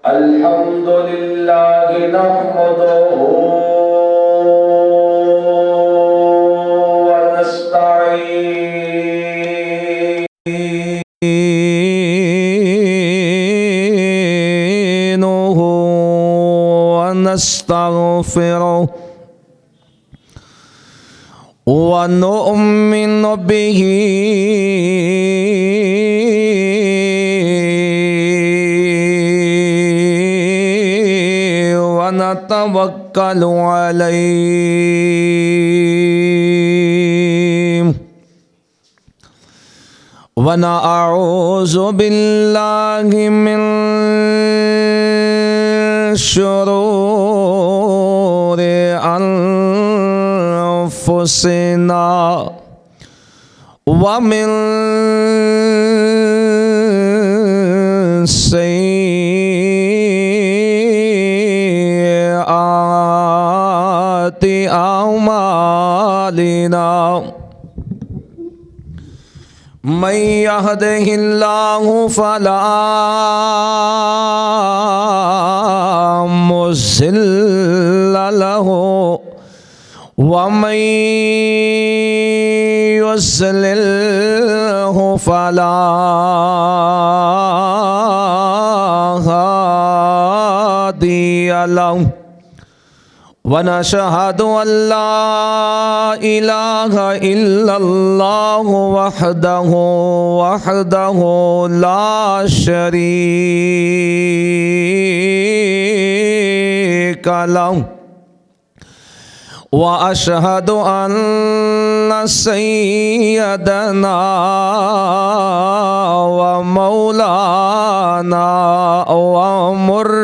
الحمد لله نحمده ونستعينه ونستغفره ونؤمن به ونتوكل عليه ونعوذ بالله من شرور أنفسنا ومن سيئات أعمالنا من يهده الله فلا مضل له ومن يضلله فلا هادي له ونشهد أن لا إله إلا الله وحده لا شريك له وأشهد أن سيدنا ومولانا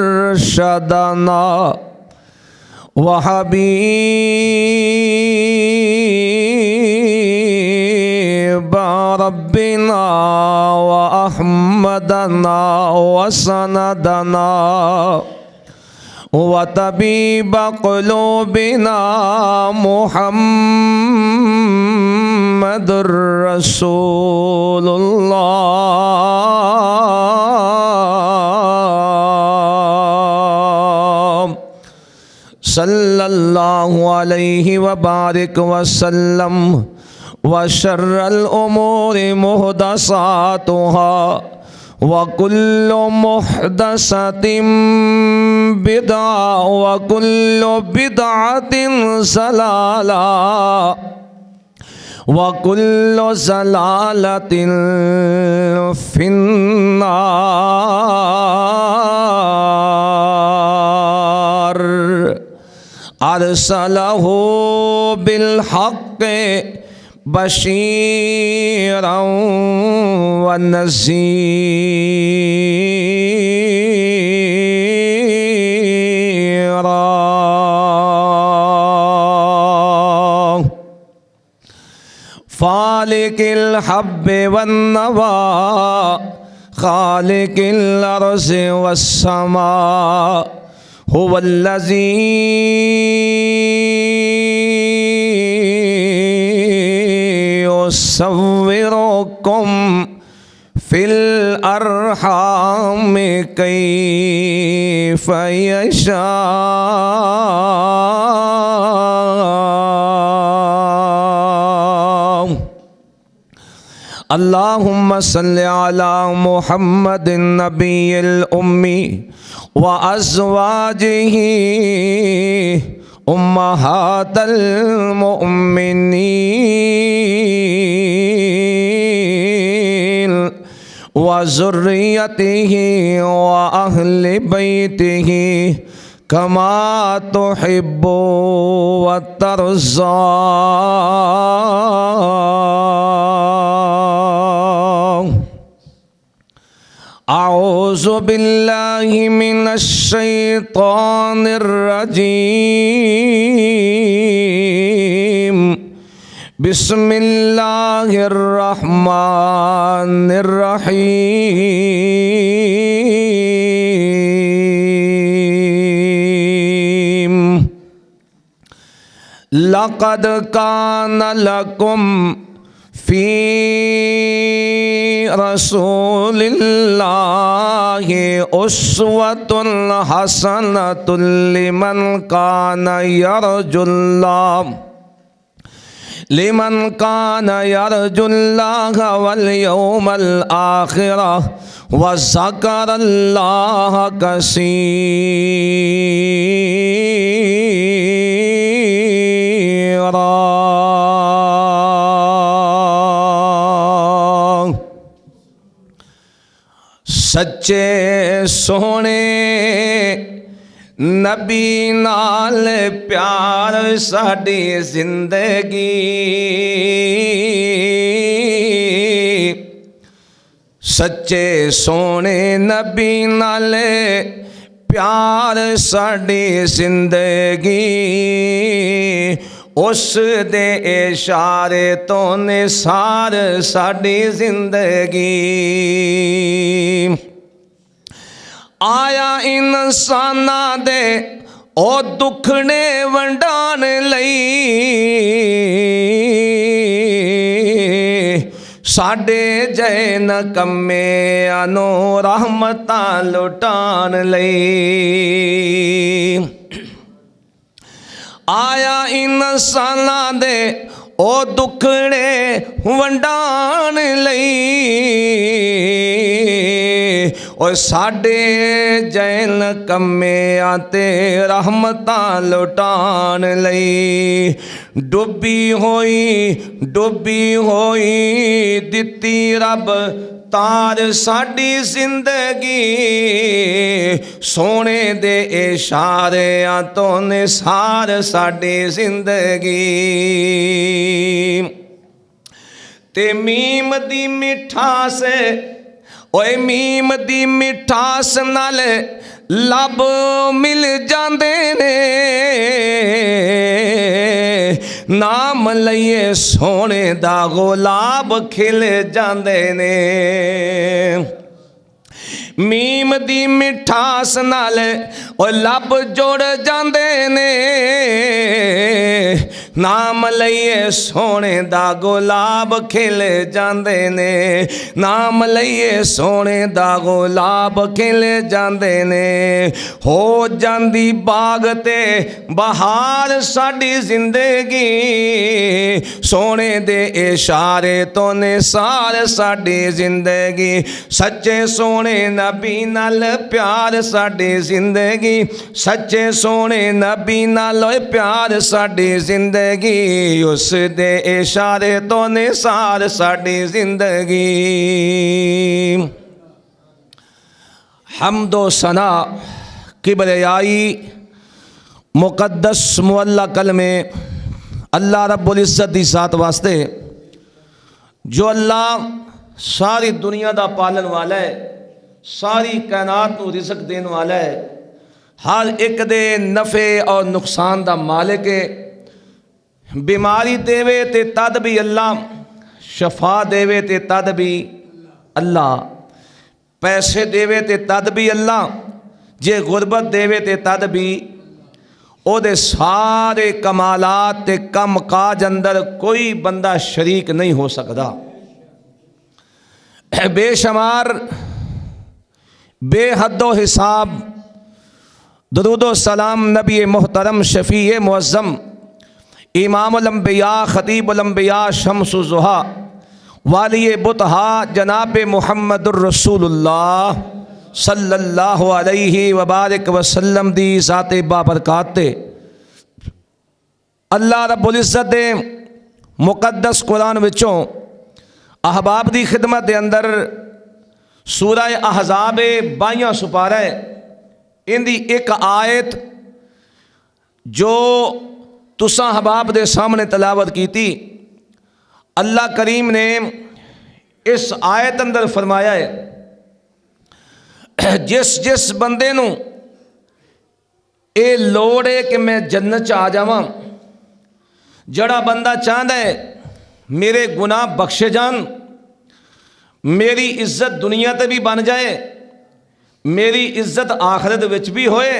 ومرشدنا وحبيب ربنا وأحمدنا وسندنا وطبيب قلوبنا محمد رسول الله صلى الله عليه وبارك وسلم وشر الأمور محدثاتها وكل محدثة بدعة وكل بدعة ضلالة وكل ضلالة في النار أرسله بالحق بشيرا ونذيرا فالق الحب والنوى خالق الأرض والسماء هو الذي يصوركم في الأرحام كيف يشاء اللهم صل على محمد النبي الأمي وأزواجه أمهات المؤمنين وذريته وأهل بيته كما تحب وترضى أعوذ بالله من الشيطان الرجيم بسم الله الرحمن الرحيم لقد كان لكم فی رسول اللہ اسوۃ حسنۃ لمن کان یرجو اللہ والیوم الآخر وذکر اللہ کثیرا۔ سچے سونے نبی نال پیار ساڈی زندگی، سچے سونے نبی نال پیار ساڈی زندگی، اس دے اشارے تو نثار ساڈی زندگی۔ آیا انساناں دے او دکھنے ونڈان لئی، ساڈے جے نکمیاں نو رحمتاں لٹان لئی۔ آیا انساناں دے او دکھنے ونڈان لئی، اور ساڈے جین کمیاں تے رحمتاں لٹان لئی۔ ڈبی ہوئی دتی رب تار ساڈی زندگی، سونے دے اشاریاں تو نثار ساڈی زندگی۔ تے میم دی مٹھاس اوے میم دی مٹھاس نال لب مل جاندے نے، نام لئیے سونے دا گلاب کھل جاندے نے۔ میم دی مٹھاس نال او لب جوڑ جاندے نے، نام لئیے سونے دا گلاب کھل جاندے نے، نام لئیے سونے دا گلاب کھل جاندے نے۔ ہو جاندی باغ تے بہار ساڈی زندگی، سونے دے اشارے تو نثار ساڈی زندگی۔ سچے سونے نبی نال پیار ساڈی زندگی، سچے سونے نبی نال پیار ساڈی زندگی، اس دے اشارے تو نثار ساڈی زندگی۔ حمد و ثنا کبریائی مقدس معلّہ کلمے اللہ رب العزت دی ذات واسطے، جو اللہ ساری دنیا دا پالن والا ہے، ساری کائنات نو رزق دین والا ہے، ہر ایک دے نفع اور نقصان دا مالک ہے۔ بیماری دیوے تے تد بھی اللہ، شفا دیوے تے تد بھی اللہ، پیسے دیوے تے تد بھی اللہ، جے غربت دیوے تے تد بھی، او دے سارے کمالات تے کم کاج اندر کوئی بندہ شریک نہیں ہو سکتا۔ بے شمار بے حد و حساب درود و سلام نبی محترم شفیع معظم امام الانبیاء خطیب الانبیاء شمس الضحیٰ والی بطحا جناب محمد الرسول اللہ صلی اللہ علیہ وبارک وسلم دی ذات بابرکات تے اللہ رب العزت دے مقدس قرآن وچوں احباب دی خدمت دے اندر سورہ احزاب 22 سپارہ ہے، ان دی ایک آیت جو تساں احباب دے سامنے تلاوت کی تھی، اللہ کریم نے اس آیت اندر فرمایا ہے جس جس بندے نو اے لوڑ ہے کہ میں جنت چ آ جاواں، جڑا بندہ چاہتا ہے میرے گناہ بخشے جان، میری عزت دنیا تے بھی بن جائے، میری عزت آخرت وچ بھی ہوئے،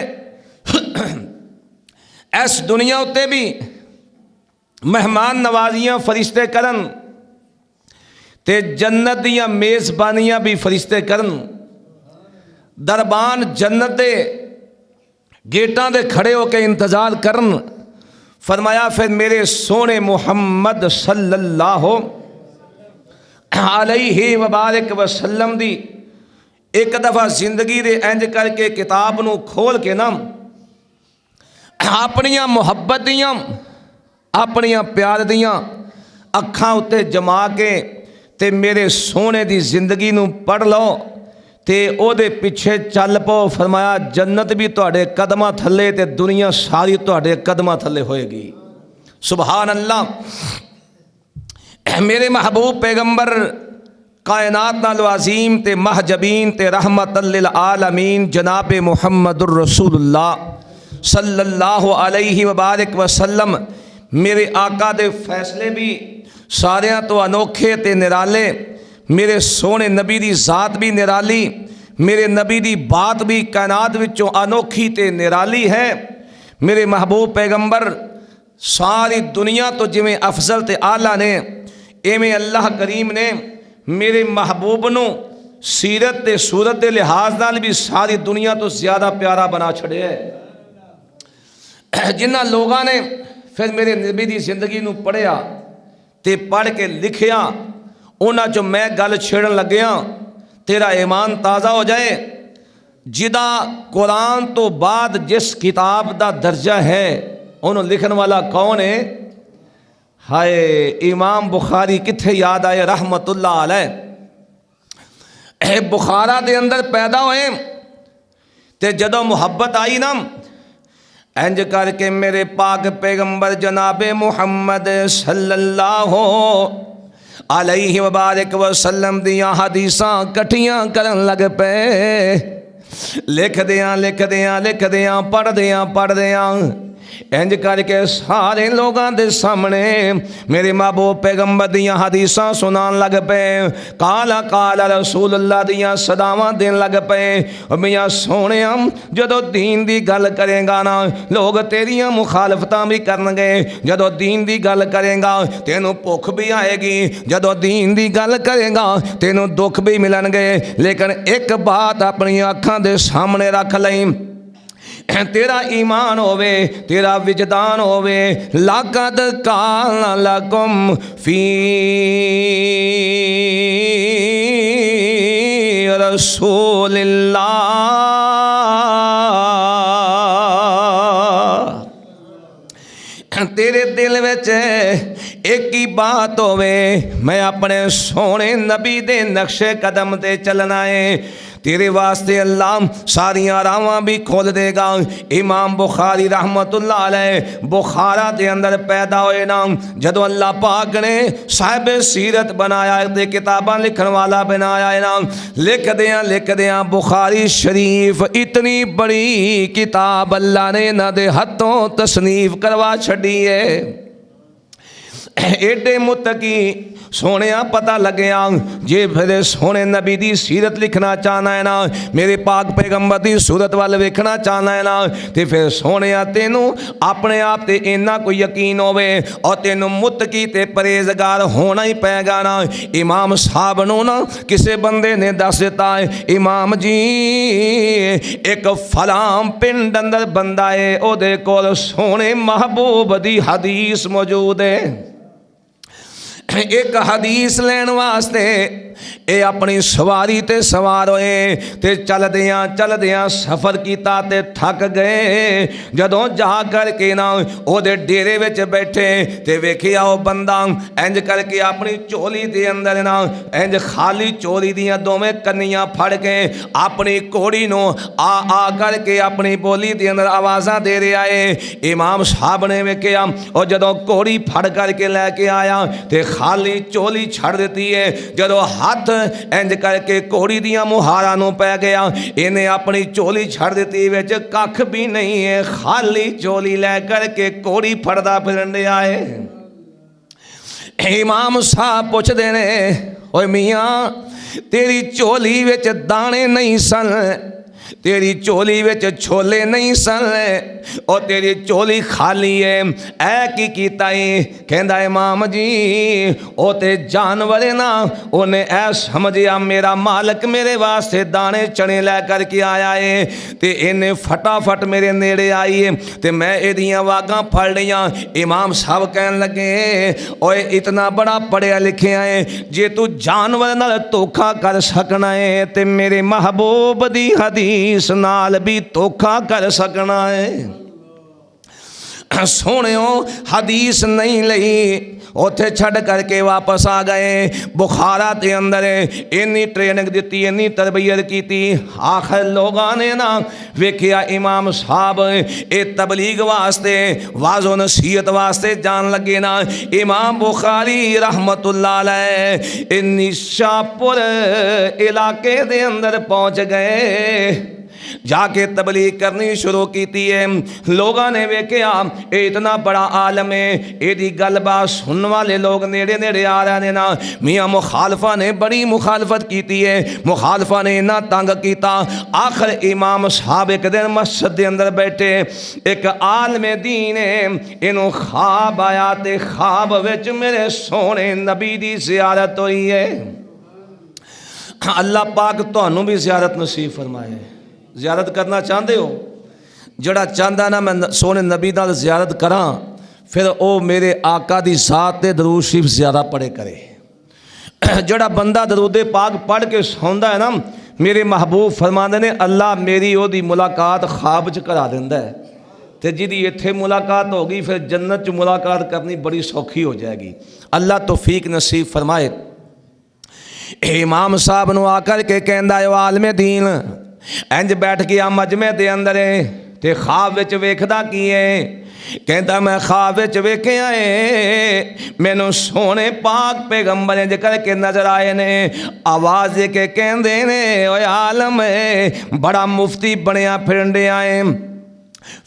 اس دنیا اتے بھی مہمان نوازیاں فرشتے کرن، تے جنت دیاں میزبانیاں بھی فرشتے کرن، دربان جنت دے گیٹاں دے کھڑے ہو کے انتظار کرن۔ فرمایا پھر میرے سونے محمد صلی اللہ علیہ وبارک وسلم دی ایک دفعہ زندگی دے انج کر کے کتاب نو کھول کے نا اپنیاں محبت دیاں اپنیاں پیار دیاں اکھاں اتے جما کے تے میرے سونے دی زندگی نو پڑھ لو تے او دے پیچھے چل پو۔ فرمایا جنت بھی تواڈے قدماں تھلے تے دنیا ساری تواڈے قدماں تھلے ہوئے گی۔ سبحان اللہ۔ میرے محبوب پیغمبر کائنات نالو عظیم تے محجبین تے رحمت للعالمین جناب محمد الرسول اللہ صلی اللہ علیہ وبارک وسلم میرے آقا دے فیصلے بھی ساریاں تو انوکھے تے نرالے، میرے سونے نبی دی ذات بھی نرالی، میرے نبی دی بات بھی کائنات وچوں انوکھی تے نرالی ہے۔ میرے محبوب پیغمبر ساری دنیا تو جویں افضل تے اعلیٰ نے، ایویں اللہ کریم نے میرے محبوب نو سیرت تے صورت دے لحاظ نال بھی ساری دنیا تو زیادہ پیارا بنا چھڑے ہے۔ جنہ لوگاں نے پھر میرے نبی دی زندگی نو پڑھیا تے پڑھ کے لکھیا، انہاں جو میں گل چھیڑن لگیاں تیرا ایمان تازہ ہو جائے۔ جدا قرآن تو بعد جس کتاب دا درجہ ہے انہوں لکھن والا کون ہے؟ ہائے امام بخاری کتھے یاد آئے رحمت اللہ علیہ۔ بخارا دے اندر پیدا ہوئے تے جدو محبت آئی نا انج کر کے میرے پاک پیغمبر جناب محمد صلی اللہ علیہ وبارک وسلم دیاں حدیثاں کٹھیاں کرن لگ پے، لکھ دیاں پڑھ دیاں انج کر کے سارے لوگاں دے سامنے میرے محبوب پیغمبر دیاں حدیثاں سنان لگ پے، قال رسول اللہ دیاں صداواں دین لگ پے۔ میاں سونیاں جدو دین دی گل کریں گا نا لوگ تیریاں مخالفتاں بھی کرن گے، جدو دین دی گل کریں گا تینوں بھوک بھی آئے گی، جدو دین دی گل کریں گا تینوں دکھ بھی ملن گے، لیکن ایک بات اپنی آنکھاں دے سامنے رکھ لیں، تیرا ایمان ہووے تیرا وجدان ہووے۔ لَقَدْ كَانَ لَكُمْ فِي رَسُولِ اللَّهِ، تیرے دل وچ ایک ہی بات ہووے میں اپنے سونے نبی دے نقش قدم تے چلنا ہے، تیرے واسطے اللہ ساریاں راواں بھی کھول دے گا۔ امام بخاری رحمت اللہ علیہ بخارا دے اندر پیدا ہوئے نا، جدو اللہ پاک نے صاحب سیرت بنایا تے کتاباں لکھن والا بنایا ہے نا، لکھ دیاں بخاری شریف اتنی بڑی کتاب اللہ نے نہ دے ہتھوں تصنیف کروا چھڑی ہے۔ ایڈے متقی سونیاں پتہ لگیاں جے پھر سونے نبی دی سیرت لکھنا چاہنا ہے نا، میرے پاک پیغمبر دی صورت وال ویکھنا چاہنا ہے نا، تے پھر سونیاں تینوں اپنے آپ تے اینا کوئی یقین ہوئے اور تینوں متقی تے پرہیزگار ہونا ہی پے گا نا۔ امام صاحب نو نا کسے بندے نے دس دیتا ہے، امام جی ایک فلاں پنڈ اندر بندہ ہے او دے کول سونے محبوب دی حدیث موجود ہے۔ ایک حدیث لین واسطے اے اپنی سواری تے سوار ہوئے تے چل دیاں سفر کیتا تے تھک گئے، جدوں جا کر کے نا او دے ڈیرے وچ بیٹھے تے ویکھیا او بندہ انج کر کے اپنی چولی دے اندر نا انج خالی چولی دیاں دوویں کنیاں پھڑ کے اپنی کوڑی نو آ کر کے اپنی بولی دے اندر آوازاں دے رہا ہے۔ امام صاحب نے ویکھیا او جدوں کوڑی پھڑ کر کے لے کے آیا تے خالی چولی چھڑ دیتی ہے، جدوں ہاتھ انج کر کے کوڑی دیاں مہاراں نو پے گیا، انہیں اپنی چولی چھڑ دیتی وچ ککھ بھی نہیں ہے، خالی چولی لے کر کے کوڑی پھڑدا پھرن دیا ہے۔ امام صاحب پوچھ دینے اوے میاں تیری چولی وچ دانے نہیں سن، تیری چولی وچ چھولے نہیں سن او تیری چولی خالی ہے اے کی کیتا ہے کہندا امام جی او تے جانور نا اونے اے سمجھیا میرا مالک میرے واسطے دانے چنے لے کر کے آیا ہے تے انہیں فٹافٹ میرے نیڑے آئی ہے تے میں ایدیاں واگاں پھڑ لیاں امام صاحب کہن لگے اوے اتنا بڑا پڑھیا لکھیا ہے جے تو جانور نال دھوکھا کر سکنا ہے تے میرے محبوب دی حدیث نال بھی دھوکھا کر سکنا ہے سونےو حدیث نہیں لئی اوتھے چھڑ کر کے واپس آ گئے بخارا تے اندر انی ٹریننگ دیتی انی تربیت کیتی آخر لوگاں نے نا ویکھیا امام صاحب اے تبلیغ واسطے واعظ و نصیحت واسطے جان لگے نا امام بخاری رحمت اللہ علیہ انی شاپور علاقے دے اندر پہنچ گئے جا کے تبلیغ کرنی شروع کیتی ہے لوگاں نے ویکھیا اے اتنا بڑا عالم ہے اے دی گل بات سنن والے لوگ نیڑے نیڑے آ رہے ہیں نا میاں مخالفہ نے بڑی مخالفت کیتی ہے مخالفہ نے اتنا تنگ کیتا آخر امام صاحب ایک دن مسجد دے اندر بیٹھے ایک عالم دین ہے انہوں خواب آیا تے خواب وچ میرے سونے نبی دی زیارت ہوئی ہے اللہ پاک تانوں بھی زیارت نصیب فرمائے زیارت کرنا چاہتے ہو جڑا چاہتا نا میں سونے نبی نال زیارت کراں پھر او میرے آقا دی ذات تے درود شریف زیادہ پڑھے کرے جڑا بندہ درود پاک پڑھ کے سوندا ہے نا میرے محبوب فرماندے نے اللہ میری او دی ملاقات خواب چ کرا دیندا ہے تے جدی ایتھے ملاقات ہوگی پھر جنت چ ملاقات کرنی بڑی سوکھی ہو جائے گی اللہ توفیق نصیب فرمائے امام صاحب نو آ کر کے کہندا ہے عالم دین انج بیٹھ گیا مجمع دے اندر تے خواب وچ ویکھدا کی ہے کہندا میں خواب وچ ویکھیا ہے مینوں سونے پاک پیغمبر ذکر کے نظر آئے نے آواز کے کہندے نے اوے عالم بڑا مفتی بنیا پھرنڈیا ہے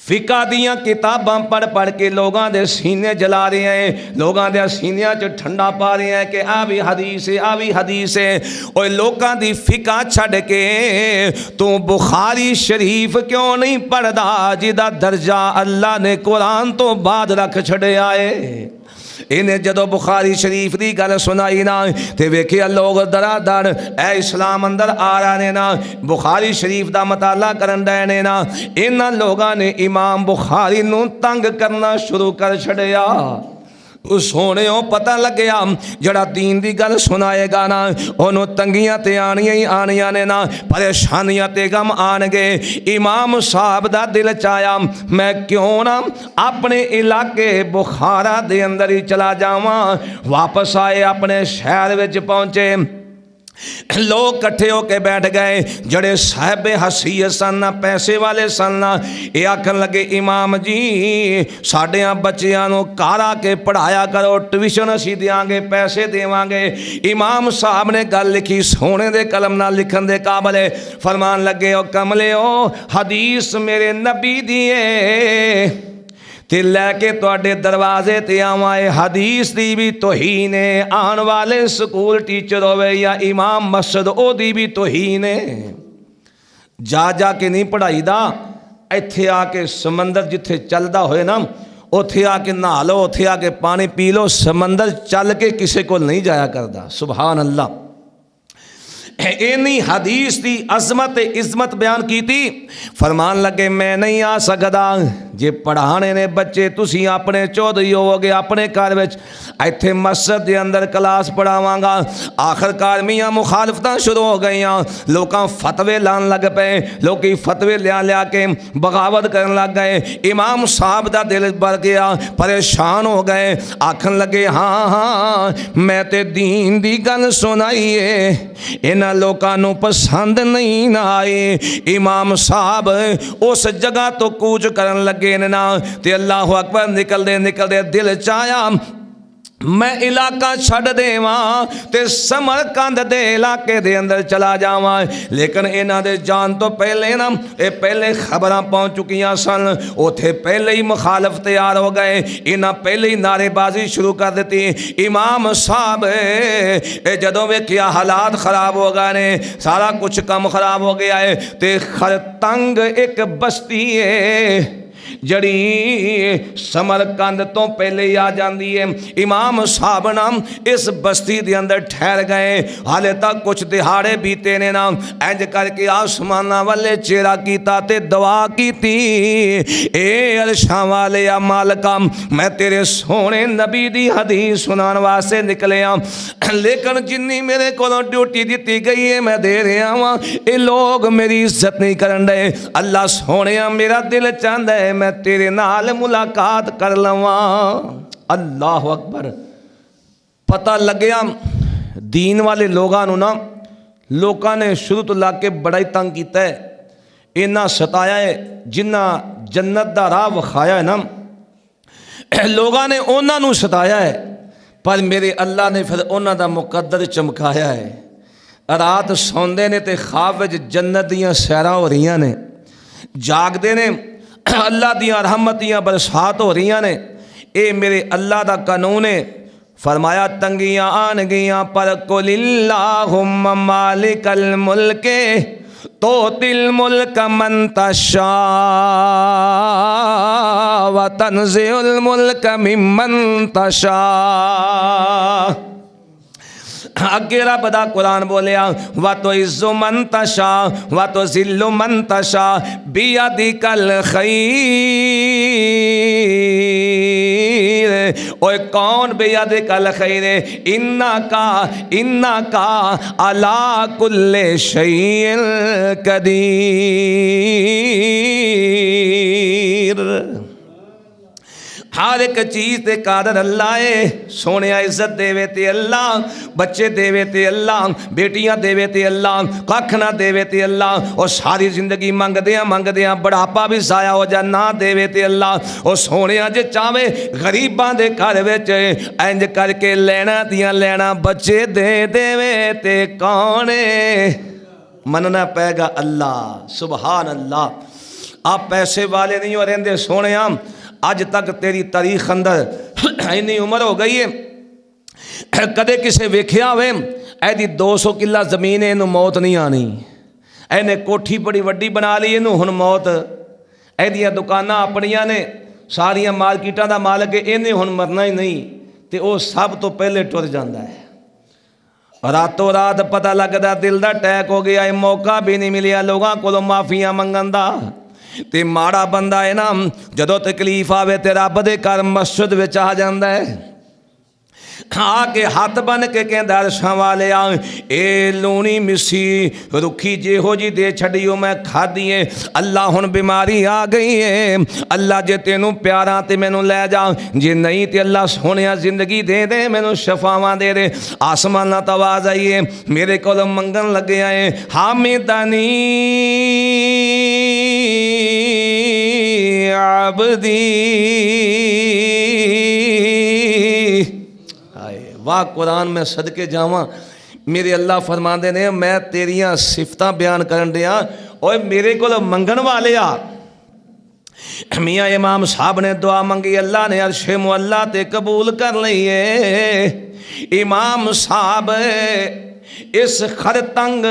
فقہ دیاں کتاباں پڑھ پڑھ کے لوگاں دے سینے جلا رہے ہیں لوگاں دے سینیاں چ ٹھنڈا پا رہے ہیں کہ آ بھی حدیث ہے آ بھی حدیث ہے اوے لوگاں دی فقہ چھڑ کے تو بخاری شریف کیوں نہیں پڑھدا جدا درجہ اللہ نے قرآن تو بعد رکھ چھڑیا ہے انہیں جدو بخاری شریف دی گل سنائی نا تے ویکھیا لوگ درا در اے اسلام اندر آ رہا نے نا بخاری شریف دا مطالعہ کرن دے نے نا انہاں لوگاں نے امام بخاری نو تنگ کرنا شروع کر چھڑیا سونے ہو پتہ لگیا جڑا دین دی گل سنائے گا نا انہوں تنگیاں تے آنیاں ہی آنیاں نے نا پریشانیاں تے غم آن گے امام صاحب دا دل چایا میں کیوں نہ اپنے علاقے بخارا دے اندر ہی چلا جاواں واپس آئے اپنے شہر وچ پہنچے لوگ کٹھے ہو کے بیٹھ گئے جڑے صاحب حیثیت سن پیسے والے سن یہ آکھن لگے امام جی ساڈیاں بچیاں نو کارا کے پڑھایا کرو ٹیوشن اسی دیاں گے پیسے دیواں گے امام صاحب نے گل لکھی سونے دے قلم نال لکھن دے قابل فرمان لگے او کملے او حدیث میرے نبی دیے تے لے کے تواڈے دروازے تے آوائے حدیث دی بھی توہین ہے آن والے سکول ٹیچر ہوئے یا امام مسجد او دی بھی توہین ہے جا جا کے نہیں پڑھائی دا ایتھے آ کے سمندر جتھے چلدا ہوئے نا اوتھے آ کے نہا لو اوتھے آ کے پانی پی لو سمندر چل کے کسے کو نہیں جایا کردا سبحان اللہ اینی حدیث دی عظمت عظمت بیان کی تھی فرمان لگے میں نہیں آ سکدا جے پڑھانے نے بچے تسی اپنے چودھری ہو گے اپنے گھر وچ ایتھے مسجد دے اندر کلاس پڑھاواں گا آخر کار میاں مخالفتاں شروع ہو گئیاں لوکاں فتوے لان لگ پے لوکی فتوے لیا کے بغاوت کرن لگ گئے امام صاحب دا دل بھر گیا پریشان ہو گئے آکھن لگے ہاں ہاں میں تے دین دی گل سنائی ہے انہاں لوکاں نو پسند نہیں نہ آئے امام صاحب اس جگہ تو کوچ کرن لگے نا تے اللہ اکبر نکل دے دل چایا میں علاقہ چھڑ دیواں تے سمرقند دے علاقے دے اندر چلا جاواں، لیکن انہاں دے جان تو پہلے نا اے پہلے خبراں پہنچ چکیاں سن، اوتھے پہلے ہی مخالف تیار ہو گئے، انہاں پہلے ہی نعرے بازی شروع کر دیتی۔ امام صاحب اے جدوں ویکھیا حالات خراب ہو گئے نے، سارا کچھ کم خراب ہو گیا ہے، تے خرتنگ ایک بستی ہے جڑی سمرقند تو پہلے ہی آ جاندی ہے۔ امام صاحب نام اس بستی دے اندر ٹھہر گئے، حالے تک کچھ دہاڑے بیتے نے نام انج کر کے آسمانہ والے چہرہ کیتا تے دعا کیتی، اے عرشاں والے یا مالکا میں تیرے سونے نبی دی حدیث سنان واسطے نکلیا، لیکن جنی میرے کو ڈیوٹی دیتی گئی ہے میں دے رہا ہوں، اے لوگ میری عزت نہیں کرن دے، اللہ سونے میرا دل چاہتا ہے میں تیرے نال ملاقات کر لواں۔ اللہ اکبر۔ پتہ لگیا دین والے لوگاں نا لوگاں نے شروع تو لا کے بڑا ہی تنگ کیتا ہے، اینا ستایا ہے، جنہ جنت دا راہ وکھایا ہے نا لوگاں نے انہاں نو ستایا ہے، پر میرے اللہ نے پھر انہاں دا مقدر چمکایا ہے۔ رات سوندے نے تے خواب وچ جنت دیاں سیراں ہو رہیاں نے، جاگ دے نے اللہ دیاں رحمتیاں برسات ہو رہیاں نے، اے میرے اللہ دا قانون ہے۔ فرمایا تنگیاں آن گیاں پر قل اللہم مالک الملک توتی الملک من تشاء وتنزع الملک ممن تشاء۔ اگے رب دا قرآن بولیا وَتُعِزُّ مَن تَشَاءُ وَتُذِلُّ مَن تَشَاءُ بِیَدِکَ الْخَیرُ۔ اوے کون بیدک الخیر؟ انکا علی کل شیء قدیر۔ ہر ایک چیز تے قادر اللہ ہے، سونے عزت دے وے تے اللہ، بچے دے وے تے اللہ، بیٹیاں دے وے تے اللہ، ککھ نہ دے وے تے اللہ، اور ساری زندگی منگ دیاں بڑھاپا بھی ضائع ہو جا نہ دے وے تے اللہ، اور سونے جے چاہے غریباں دے گھر وچ انج کر کے لینا دیاں لینا بچے دے وے تے کون مننا پے گا اللہ۔ سبحان اللہ۔ آپ پیسے والے نہیں ہو رہندے سونے اج تک تیری تاریخ اندر اینی عمر ہو گئی ہے کدے کسے ویکھیا ہوئے اے دی 200 کلہ زمین ہے انہوں موت نہیں آنی، اے نے کوٹھی بڑی وڈی بنا لی انہوں ہن موت، اے دیا دکانہ اپنیاں نے ساریاں مارکیٹاں دا مالک ہے انہیں ہن مرنا ہی نہیں، تے او سب تو پہلے ٹر جاندہ ہے۔ راتوں رات پتہ لگدا دل دا ٹیک ہو گیا، موقع بھی نہیں ملیا لوگاں کو معافیاں منگن دا، تے ماڑا بندہ ہے نا جدو تکلیف آوے تے رب دے گھر مسجد وچ آ جاندا ہے، آ کے ہاتھ بن کے کہندا عرشاں والے اے لونی مسی رکھی جیہو جی دے چھڑیو میں کھا دیئے، اللہ ہن بیماری آ گئی ہے، اللہ جے تینوں پیاراں تے مینوں لے جا، جے نہیں تے اللہ سونیا زندگی دے دے مینوں شفاواں دے دے۔ آسمانہ تواز آئیے میرے کول منگن لگے آئے حامدنی عبدی۔ واہ قرآن میں صدقے جاواں میرے اللہ فرماندے نے میں تیریاں صفتاں بیان کرن دیا، اوے میرے کو منگن والے آ۔ میاں امام صاحب نے دعا منگی، اللہ نے عرش معلیٰ تے قبول کر لئیے۔ امام صاحب اس خرتنگ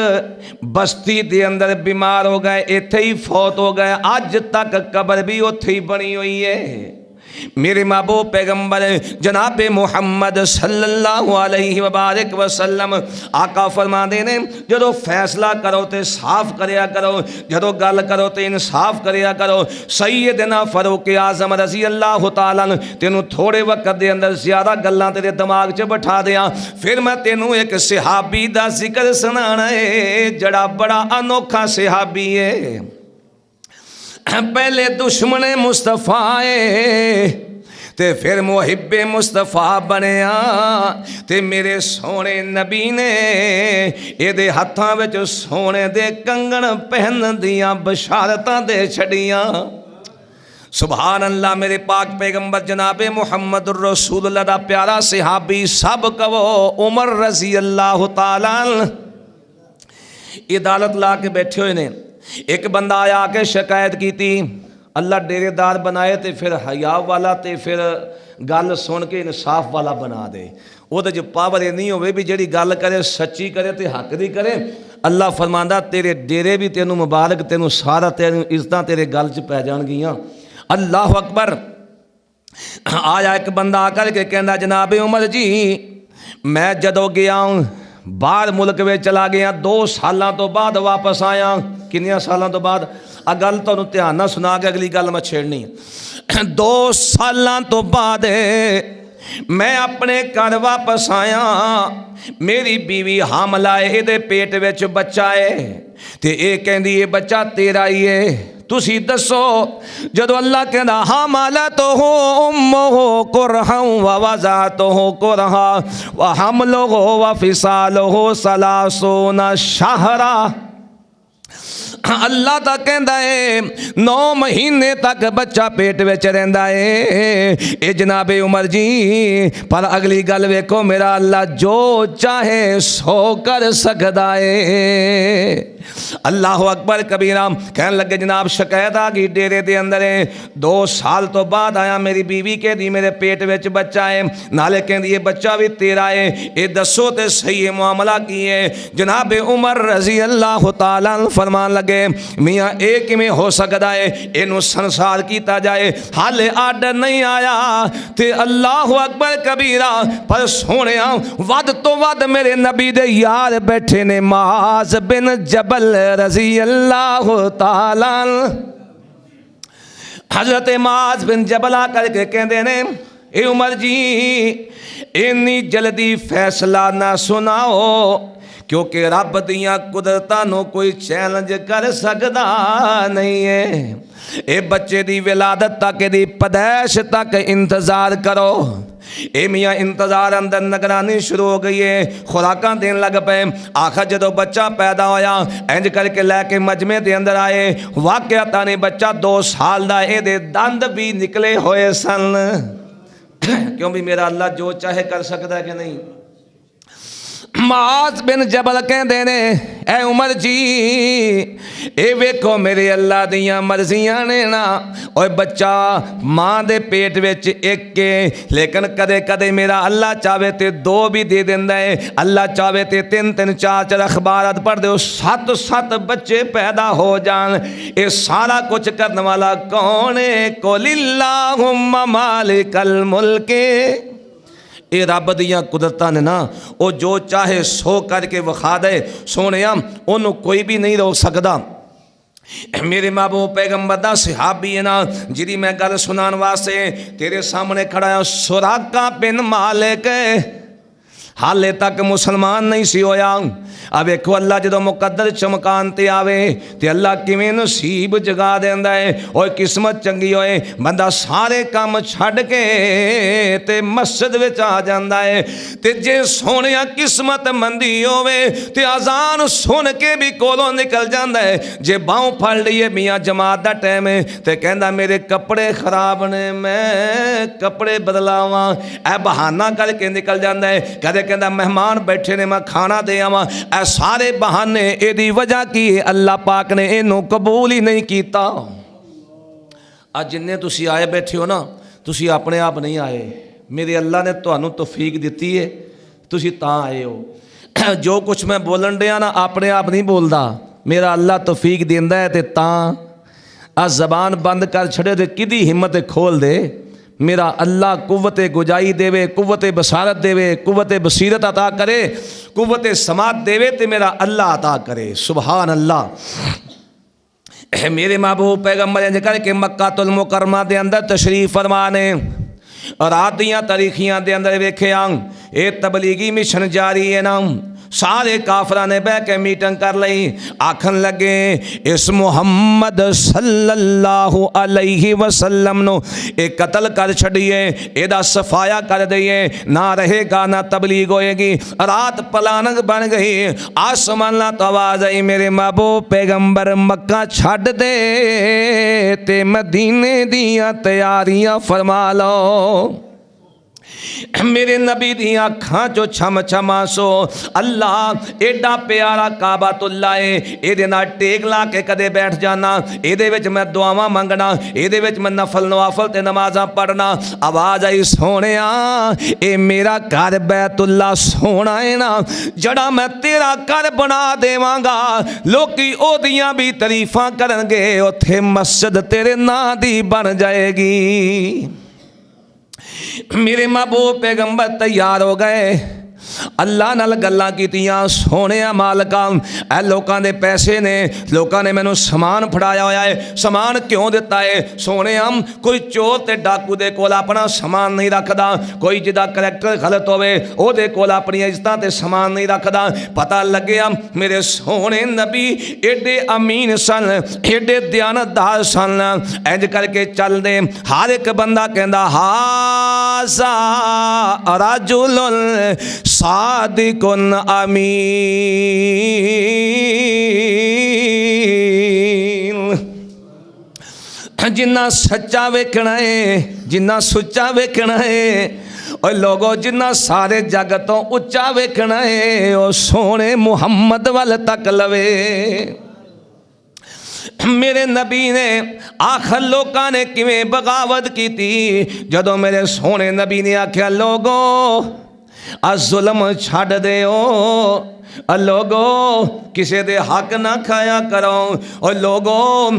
بستی دے اندر بیمار ہو گئے، ایتھے ہی فوت ہو گئے، آج تک قبر بھی اتھے ہی بنی ہوئی ہے۔ میرے محبوب پیغمبر جناب محمد صلی اللہ علیہ وبارک وسلم آقا فرما دینے جدو فیصلہ کرو تے صاف کریا کرو، جدو گل کرو تے انصاف کریا کرو۔ سیدنا فاروق اعظم رضی اللہ تعالیٰ تینوں تھوڑے وقت دے اندر زیادہ گلاں تیرے دماغ چ بٹھا دیا، پھر میں تینوں ایک صحابی دا ذکر سنانا ہے جڑا بڑا انوکھا صحابی ہے۔ پہلے دشمن مصطفیٰ تے پھر محب مصطفیٰ بنیا، تے میرے سونے نبی نے اے دے ہتھاں وچ سونے دے کنگن پہن دیاں بشارتاں دے چھڑیاں۔ سبحان اللہ میرے پاک پیغمبر جناب محمد الرسول اللہ دا پیارا صحابی سب کہو عمر رضی اللہ تعالیٰ عدالت لا کے بیٹھے ہوئے نے. ایک بندہ آیا آ کے شکایت کی تھی. اللہ ڈیرے دار بنائے تے پھر حیا والا تے پھر گل سن کے انصاف والا بنا دے. وہ تو جو پاور نہیں ہوئے بھی جڑی گل کرے سچی کرے تے حق دی کرے. اللہ فرماندا تیرے ڈیرے بھی تینوں مبارک, تینوں سارا تینوں عزتاں تیرے گل چ پی جان گیاں. اللہ اکبر. آیا ایک بندہ آ کر کے کہندا جناب عمر جی میں جدو گیا باہر ملک میں چلا گیا 2 سالاں تو بعد واپس آیا. کنیاں سالاں تو بعد گل تانوں دھیان نال سنا کے اگلی گل میں چھیڑنی. 2 سالاں تو بعد میں اپنے گھر واپس آیا. میری بیوی حاملہ ہے, یہ پیٹ وچ بچہ ہے تے اے کہندی یہ بچہ تیرا ہی ہے. تسی دسو جدو اللہ کہندا حاملتہ امہ کرہا ووضعتہ کرہا وحملہ وفصالہ 30 شہرا. اللہ تا کہندا ہے 9 مہینے تک بچہ پیٹ وچ رہندا ہے. اے جناب عمر جی پر اگلی گل ویکھو میرا اللہ جو چاہے سو کر سکدا ہے. اللہ اکبر کبیرہ. کہنے لگے جناب شکایت آ گئی ڈیرے دے اندر 2 سال تو بعد آیا میری بیوی کہ دی میرے پیٹ وچ بچہ ہے نالے کہندی یہ بچہ بھی تیرا ہے. اے دسو تے صحیح معاملہ کی ہے. جناب عمر رضی اللہ تعالیٰ فرمان لگے میاں اے کیویں ہو سکدا ہے اینو سنسار کیتا جائے حالے آرڈر نہیں آیا تے اللہ اکبر کبیرہ. پر سونیا ود تو ود میرے نبی دے یار بیٹھے نے معاذ بن جبل رضی اللہ تعالیٰ. حضرت معاذ بن جبل آ کر کے کہندے نے اے عمر جی اینی جلدی فیصلہ نہ سناؤ کیونکہ رب دیاں قدرتاں نو کوئی چیلنج کر سکدا نہیں ہے. اے بچے دی ولادت تک دی پیدائش تک انتظار کرو. اے میاں انتظار اندر نگرانی شروع ہو گئی ہے. خوراکاں دین لگ پے. آخر جدو بچہ پیدا ہویا انج کر کے لے کے مجمع دے اندر آئے. واقعہ نے بچہ 2 سال دا اے دے دند بھی نکلے ہوئے سن. کیوں بھی میرا اللہ جو چاہے کر سکتا ہے کہ نہیں. معاذ بن جبل کہندے نے اے عمر جی اے ویکھو میرے اللہ دیاں مرضیاں نے نا. اوے بچہ ماں دے پیٹ وچ ایک کے لیکن کدے کدے میرا اللہ چاہے تے 2 بھی دے دیندا ہے. اللہ چاہے تے 3 4 اخبارات پڑھ دے 7 بچے پیدا ہو جان. اے سارا کچھ کرنے والا کون ہے؟ قل اللہم مالک الملک. اے رب دیاں قدرتاں نے نا او جو چاہے سو کر کے وکھا دے. سونیا انہوں کوئی بھی نہیں روک سکدا. میرے محبوب پیغمبر دا صحابی ہے نا جی میں گل سنان واسطے تیرے سامنے کھڑا ہے. سراقہ بن مالک حالے تک مسلمان نہیں سی ہویا. اب ایکو اللہ جدو مقدر چمکان تے آوے تے اللہ کیویں نصیب جگا دیندا ہے. اوے قسمت چنگی ہوئے بندہ سارے کام چھڈ کے تے مسجد وچ آ جاندا ہے. تے جے سونیا قسمت مندی ہوے تے اذان سن کے بھی کولوں نکل جاندا ہے. جے باہوں پھڑ لئیے میاں جماعت دا ٹائم ہے تے کہندا میرے کپڑے خراب نے میں کپڑے بدلاواں. اے بہانہ کر کے نکل جاندا ہے. کدے کہندا مہمان بیٹھے نے میں کھانا دے آواں. اے سارے بہانے اے دی وجہ کی اللہ پاک نے اینو قبول ہی نہیں کیتا. آج جننے تسی آئے بیٹھے ہو نا تسی اپنے آپ نہیں آئے. میرے اللہ نے تانوں توفیق دیتی ہے تسی تاں آئے ہو. جو کچھ میں بولن دیا نا اپنے آپ نہیں بولدا. میرا اللہ توفیق دیندا ہے تے تاں زبان بند کر چھڑے تے کدی ہمت کھول دے. میرا اللہ قوت گجائی دے وے, قوت بصارت دے وے, قوت بصیرت عطا کرے, قوت سماعت دے وے تے میرا اللہ عطا کرے. سبحان اللہ. میرے محبوب پیغمبر نے کر کے مکہ المکرمہ دے اندر تشریف فرمانے اور آدیاں تاریخیاں دے اندر ویکھے اے تبلیغی مشن جاری ہے نا. سارے کافراں نے بہ کے میٹنگ کر لئی، آکھن لگے اس محمد صلی اللہ علیہ وسلم نو اے قتل کر چھڑیے، اے دا صفایا کر دئیے، نہ رہے گا نہ تبلیغ ہوئے گی۔ رات پلاننگ بن گئی، آسمان تو آواز آئی میرے محبوب پیغمبر مکہ چھڈ دے تے مدینے دیاں تیاریاں فرما لو۔ میرے نبی دی آنکھاں جو چھم چھم آنسو، اللہ ایڈا پیارا کعبۃ اللہ ہے، اے دے نال ٹیک لا کے کدے بیٹھ جانا، اے دے وچ میں دعاواں منگنا، اے دے وچ میں نفل نوافل تے نمازاں پڑھنا۔ آواز آئی سونیا اے میرا گھر بیت اللہ سونا ہے نا، جڑا میں تیرا گھر بنا دیواں گا لوکی او دیاں بھی تعریفاں کرن گے، اوتھے مسجد تیرے ناں دی بن جائے گی۔ میرے محبوب پیغمبر تیار ہو گئے، اللہ نال گلاں کیتیاں، سونے مالکاں اے لوکاں دے پیسے نے، لوکاں نے مینوں سامان پھڑایا ہویا ہے، سامان کیوں دیتا ہے؟ سونے کوئی چور تے ڈاکو دے کول اپنا سامان نہیں رکھدا، کوئی جدا کریکٹر غلط ہوئے او دے کول اپنی عزتاں تے سامان نہیں رکھدا۔ پتہ لگیا میرے سونے نبی ایڈے امین سن، ایڈے دیانتدار سن، انج کر کے چل دے ہر ایک بندہ کہندا ہاذا رجل صادق امین، جنہ سچا ویکھنا ہے، جنہ سچا ویکھنا ہے، اور لوگوں جنہ سارے جگ تو اچا ویکھنا ہے او سونے محمد وال تک لوے۔ میرے نبی نے آخر لوکاں نے کیویں بغاوت کی تھی، جدوں میرے سونے نبی نے آکھیا لوگوں ظلم چھڈ دیو، لوگو کسے دے حق نہ کھایا کرو، اور لوگو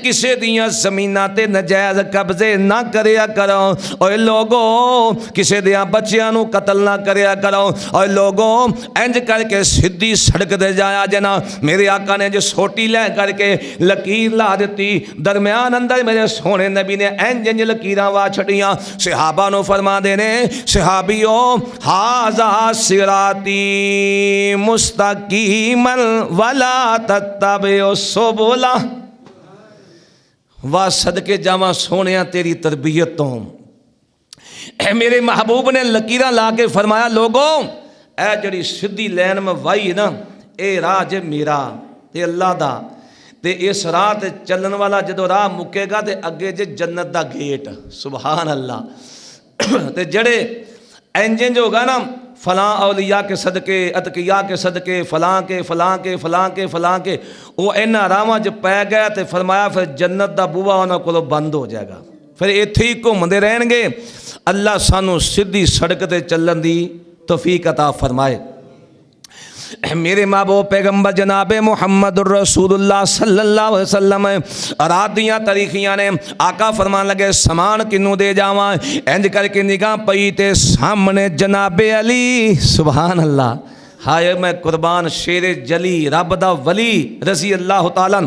کسے دیاں زمیناں تے نجائز قبضے نہ کریا کرو، اور لوگو کسے دیاں بچیاں نو قتل نہ کریا کرو، اور لوگو انج کر کے سدھی سڑک دے جایا جنا۔ میرے آقا نے جو سوٹی لے کر کے لکیر لا دیتی، درمیان اندر میرے سونے نبی نے انج لکیراں وا چھڑیاں، صحابہ نو فرما دینے صحابیو ھذا صراطی مستقیما ولا تتبعوا السبل۔ واہ صدقے جاواں سونیاں تیری تربیت تو، اے میرے محبوب نے لکیراں لا کے فرمایا لوگوں اے جڑی سدھی لین میں وائی نا اے راہ جے میرا تے اللہ دا، تے اس راہ تے چلن والا جدو راہ مکے گا تے اگے جے جنت دا گیٹ، سبحان اللہ۔ تے جڑے انجن جو ہوگا نا فلاں اولیاء کے صدقے، اتقیاء کے صدقے، فلاں کے فلاں کے فلاں کے فلاں کے، وہ اینا راواں جو پہ گیا تے فرمایا پھر جنت دا بوا انہاں کو بند ہو جائے گا، پھر ایتھے ہی گھومدے رہن گے۔ اللہ سانو سدھی سڑک تے چلن دی توفیق عطا فرمائے۔ میرے محبوب پیغمبر جناب محمد الرسول اللہ صلی اللہ علیہ وسلم رات دیاں تاریخیاں نے آقا فرمان لگے سامان کنوں دے جاواں، انج کر کے نگاہ پئی تے سامنے جناب علی، سبحان اللہ، ہائے میں قربان شیر جلی رب دا ولی رضی اللہ تعالیٰ